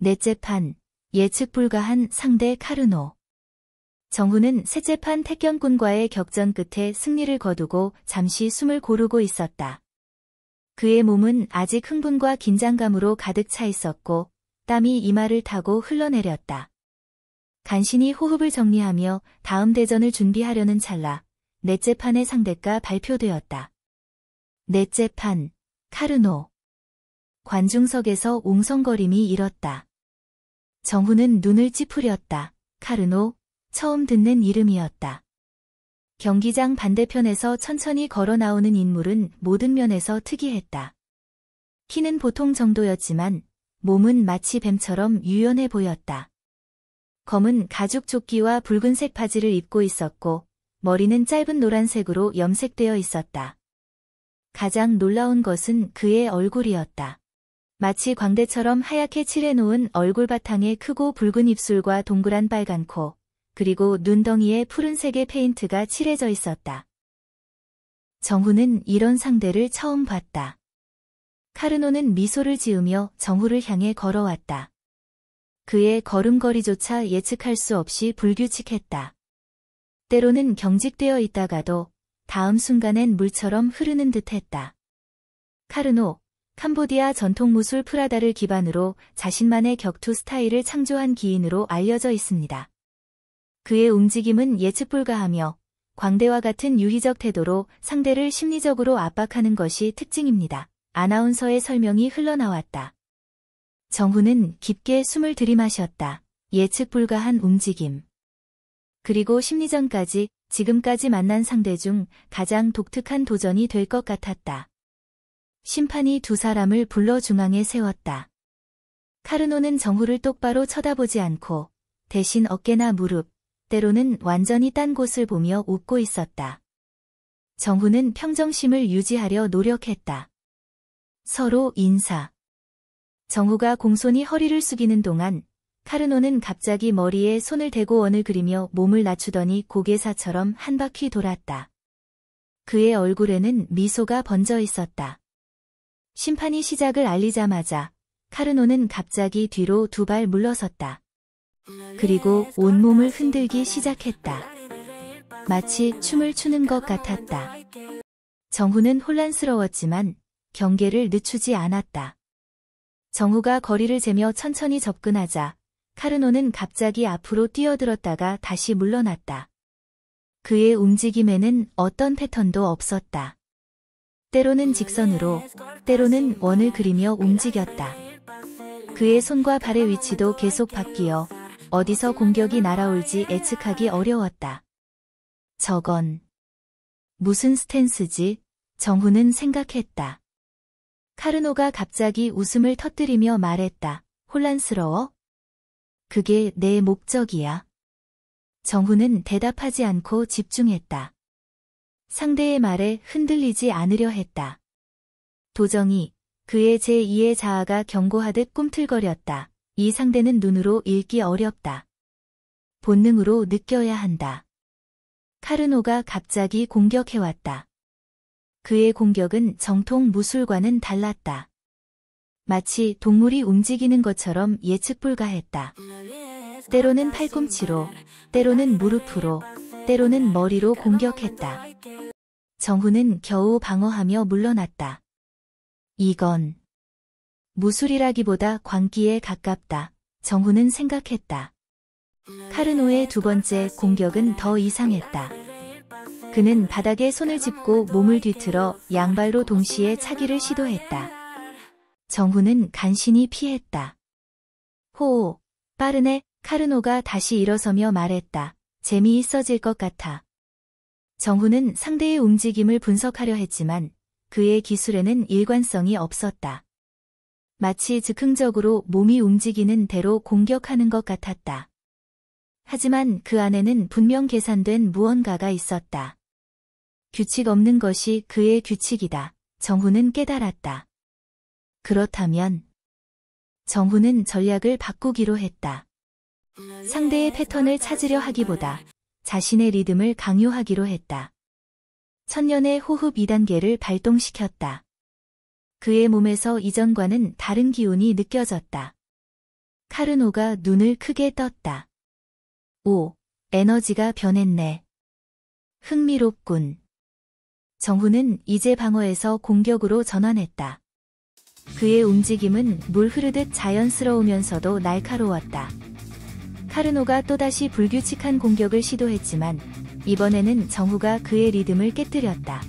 넷째 판, 예측 불가한 상대 카르노. 정훈은 셋째 판 택견꾼과의 격전 끝에 승리를 거두고 잠시 숨을 고르고 있었다. 그의 몸은 아직 흥분과 긴장감으로 가득 차 있었고 땀이 이마를 타고 흘러내렸다. 간신히 호흡을 정리하며 다음 대전을 준비하려는 찰나 넷째 판의 상대가 발표되었다. 넷째 판, 카르노. 관중석에서 웅성거림이 일었다. 정훈은 눈을 찌푸렸다. 카르노, 처음 듣는 이름이었다. 경기장 반대편에서 천천히 걸어 나오는 인물은 모든 면에서 특이했다. 키는 보통 정도였지만 몸은 마치 뱀처럼 유연해 보였다. 검은 가죽 조끼와 붉은색 바지를 입고 있었고 머리는 짧은 노란색으로 염색되어 있었다. 가장 놀라운 것은 그의 얼굴이었다. 마치 광대처럼 하얗게 칠해놓은 얼굴 바탕에 크고 붉은 입술과 동그란 빨간 코, 그리고 눈덩이에 푸른색의 페인트가 칠해져 있었다. 정훈은 이런 상대를 처음 봤다. 카르노는 미소를 지으며 정훈을 향해 걸어왔다. 그의 걸음걸이조차 예측할 수 없이 불규칙했다. 때로는 경직되어 있다가도 다음 순간엔 물처럼 흐르는 듯했다. 카르노, 캄보디아 전통 무술 프라다를 기반으로 자신만의 격투 스타일을 창조한 기인으로 알려져 있습니다. 그의 움직임은 예측 불가하며 광대와 같은 유희적 태도로 상대를 심리적으로 압박하는 것이 특징입니다. 아나운서의 설명이 흘러나왔다. 정훈은 깊게 숨을 들이마셨다. 예측 불가한 움직임. 그리고 심리전까지 지금까지 만난 상대 중 가장 독특한 도전이 될 것 같았다. 심판이 두 사람을 불러 중앙에 세웠다. 카르노는 정훈을 똑바로 쳐다보지 않고 대신 어깨나 무릎, 때로는 완전히 딴 곳을 보며 웃고 있었다. 정훈은 평정심을 유지하려 노력했다. 서로 인사. 정훈가 공손히 허리를 숙이는 동안 카르노는 갑자기 머리에 손을 대고 원을 그리며 몸을 낮추더니 고개사처럼 한 바퀴 돌았다. 그의 얼굴에는 미소가 번져 있었다. 심판이 시작을 알리자마자 카르노는 갑자기 뒤로 두 발 물러섰다. 그리고 온몸을 흔들기 시작했다. 마치 춤을 추는 것 같았다. 정훈은 혼란스러웠지만 경계를 늦추지 않았다. 정훈가 거리를 재며 천천히 접근하자 카르노는 갑자기 앞으로 뛰어들었다가 다시 물러났다. 그의 움직임에는 어떤 패턴도 없었다. 때로는 직선으로, 때로는 원을 그리며 움직였다. 그의 손과 발의 위치도 계속 바뀌어 어디서 공격이 날아올지 예측하기 어려웠다. 저건 무슨 스탠스지? 정훈은 생각했다. 카르노가 갑자기 웃음을 터뜨리며 말했다. 혼란스러워? 그게 내 목적이야. 정훈은 대답하지 않고 집중했다. 상대의 말에 흔들리지 않으려 했다. 도정이 그의 제2의 자아가 경고하듯 꿈틀거렸다. 이 상대는 눈으로 읽기 어렵다. 본능으로 느껴야 한다. 카르노가 갑자기 공격해왔다. 그의 공격은 정통 무술과는 달랐다. 마치 동물이 움직이는 것처럼 예측 불가했다. 때로는 팔꿈치로, 때로는 무릎으로, 때로는 머리로 공격했다. 정훈은 겨우 방어하며 물러났다. 이건 무술이라기보다 광기에 가깝다. 정훈은 생각했다. 카르노의 두 번째 공격은 더 이상했다. 그는 바닥에 손을 짚고 몸을 뒤틀어 양발로 동시에 차기를 시도했다. 정훈은 간신히 피했다. 호호, 빠르네. 카르노가 다시 일어서며 말했다. 재미있어질 것 같아. 정훈은 상대의 움직임을 분석하려 했지만 그의 기술에는 일관성이 없었다. 마치 즉흥적으로 몸이 움직이는 대로 공격하는 것 같았다. 하지만 그 안에는 분명 계산된 무언가가 있었다. 규칙 없는 것이 그의 규칙이다. 정훈은 깨달았다. 그렇다면 정훈은 전략을 바꾸기로 했다. 상대의 패턴을 찾으려 하기보다 자신의 리듬을 강요하기로 했다. 천년의 호흡 2단계를 발동시켰다. 그의 몸에서 이전과는 다른 기운이 느껴졌다. 카르노가 눈을 크게 떴다. 오, 에너지가 변했네. 흥미롭군. 정후는 이제 방어에서 공격으로 전환했다. 그의 움직임은 물 흐르듯 자연스러우면서도 날카로웠다. 카르노가 또다시 불규칙한 공격을 시도했지만 이번에는 정후가 그의 리듬을 깨뜨렸다.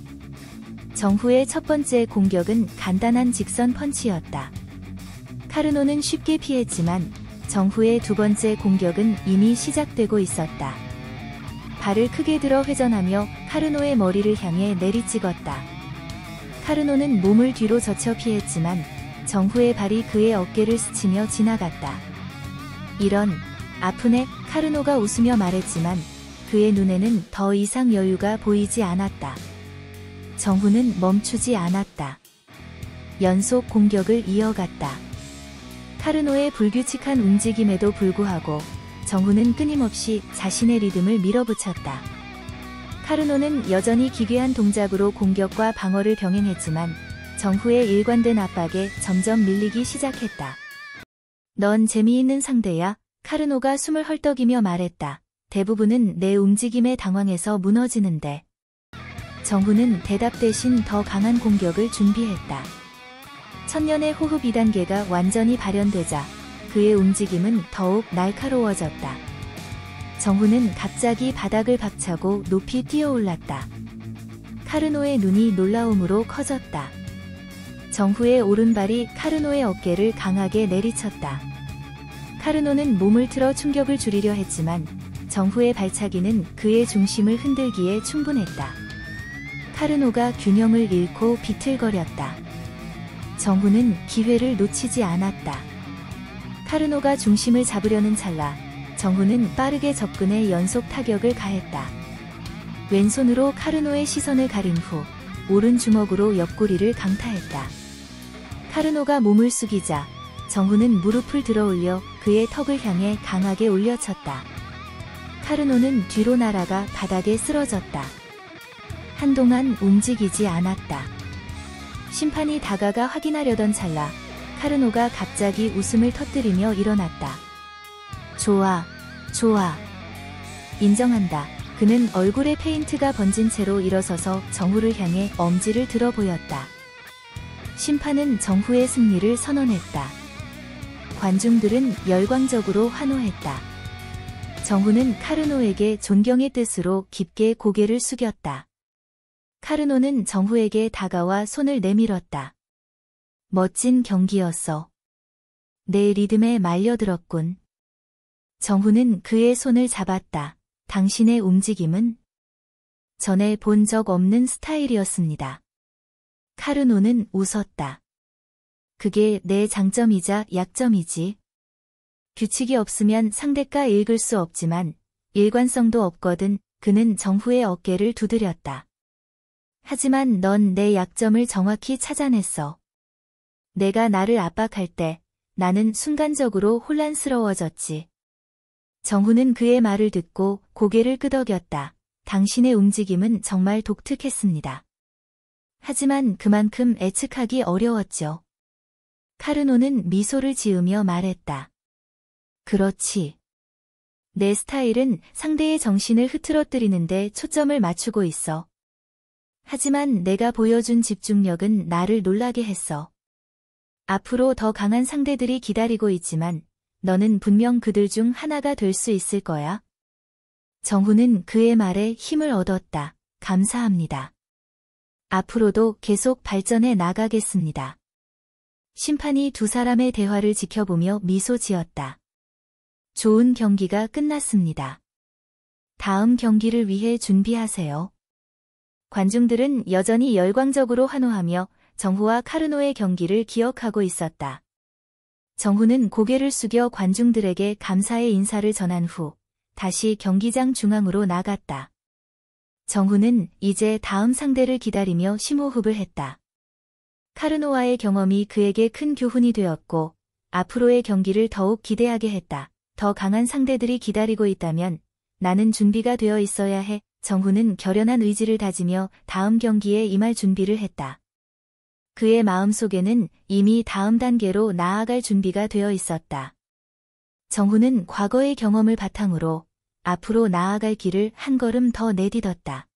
정후의 첫 번째 공격은 간단한 직선 펀치였다. 카르노는 쉽게 피했지만 정후의 두 번째 공격은 이미 시작되고 있었다. 발을 크게 들어 회전하며 카르노의 머리를 향해 내리찍었다. 카르노는 몸을 뒤로 젖혀 피했지만 정후의 발이 그의 어깨를 스치며 지나갔다. 이런, 아프네. 카르노가 웃으며 말했지만 그의 눈에는 더 이상 여유가 보이지 않았다. 정후는 멈추지 않았다. 연속 공격을 이어갔다. 카르노의 불규칙한 움직임에도 불구하고 정후는 끊임없이 자신의 리듬을 밀어붙였다. 카르노는 여전히 기괴한 동작으로 공격과 방어를 병행했지만 정후의 일관된 압박에 점점 밀리기 시작했다. 넌 재미있는 상대야. 카르노가 숨을 헐떡이며 말했다. 대부분은 내 움직임에 당황해서 무너지는데. 정후는 대답 대신 더 강한 공격을 준비했다. 천년의 호흡 2단계가 완전히 발현되자 그의 움직임은 더욱 날카로워졌다. 정후는 갑자기 바닥을 박차고 높이 뛰어올랐다. 카르노의 눈이 놀라움으로 커졌다. 정후의 오른발이 카르노의 어깨를 강하게 내리쳤다. 카르노는 몸을 틀어 충격을 줄이려 했지만 정후의 발차기는 그의 중심을 흔들기에 충분했다. 카르노가 균형을 잃고 비틀거렸다. 정후는 기회를 놓치지 않았다. 카르노가 중심을 잡으려는 찰나 정후는 빠르게 접근해 연속 타격을 가했다. 왼손으로 카르노의 시선을 가린 후 오른 주먹으로 옆구리를 강타했다. 카르노가 몸을 숙이자 정후는 무릎을 들어올려 그의 턱을 향해 강하게 올려쳤다. 카르노는 뒤로 날아가 바닥에 쓰러졌다. 한동안 움직이지 않았다. 심판이 다가가 확인하려던 찰나 카르노가 갑자기 웃음을 터뜨리며 일어났다. 좋아, 좋아. 인정한다. 그는 얼굴에 페인트가 번진 채로 일어서서 정후를 향해 엄지를 들어 보였다. 심판은 정후의 승리를 선언했다. 관중들은 열광적으로 환호했다. 정후는 카르노에게 존경의 뜻으로 깊게 고개를 숙였다. 카르노는 정후에게 다가와 손을 내밀었다. 멋진 경기였어. 내 리듬에 말려들었군. 정후는 그의 손을 잡았다. 당신의 움직임은 전에 본 적 없는 스타일이었습니다. 카르노는 웃었다. 그게 내 장점이자 약점이지. 규칙이 없으면 상대가 읽을 수 없지만 일관성도 없거든. 그는 정후의 어깨를 두드렸다. 하지만 넌 내 약점을 정확히 찾아냈어. 내가 나를 압박할 때 나는 순간적으로 혼란스러워졌지. 정후는 그의 말을 듣고 고개를 끄덕였다. 당신의 움직임은 정말 독특했습니다. 하지만 그만큼 예측하기 어려웠죠. 카르노는 미소를 지으며 말했다. 그렇지. 내 스타일은 상대의 정신을 흐트러뜨리는데 초점을 맞추고 있어. 하지만 내가 보여준 집중력은 나를 놀라게 했어. 앞으로 더 강한 상대들이 기다리고 있지만 너는 분명 그들 중 하나가 될 수 있을 거야. 정후는 그의 말에 힘을 얻었다. 감사합니다. 앞으로도 계속 발전해 나가겠습니다. 심판이 두 사람의 대화를 지켜보며 미소 지었다. 좋은 경기가 끝났습니다. 다음 경기를 위해 준비하세요. 관중들은 여전히 열광적으로 환호하며 정후와 카르노의 경기를 기억하고 있었다. 정후는 고개를 숙여 관중들에게 감사의 인사를 전한 후 다시 경기장 중앙으로 나갔다. 정후는 이제 다음 상대를 기다리며 심호흡을 했다. 카르노와의 경험이 그에게 큰 교훈이 되었고 앞으로의 경기를 더욱 기대하게 했다. 더 강한 상대들이 기다리고 있다면 나는 준비가 되어 있어야 해. 정후는 결연한 의지를 다지며 다음 경기에 임할 준비를 했다. 그의 마음속에는 이미 다음 단계로 나아갈 준비가 되어 있었다. 정훈은 과거의 경험을 바탕으로 앞으로 나아갈 길을 한 걸음 더 내딛었다.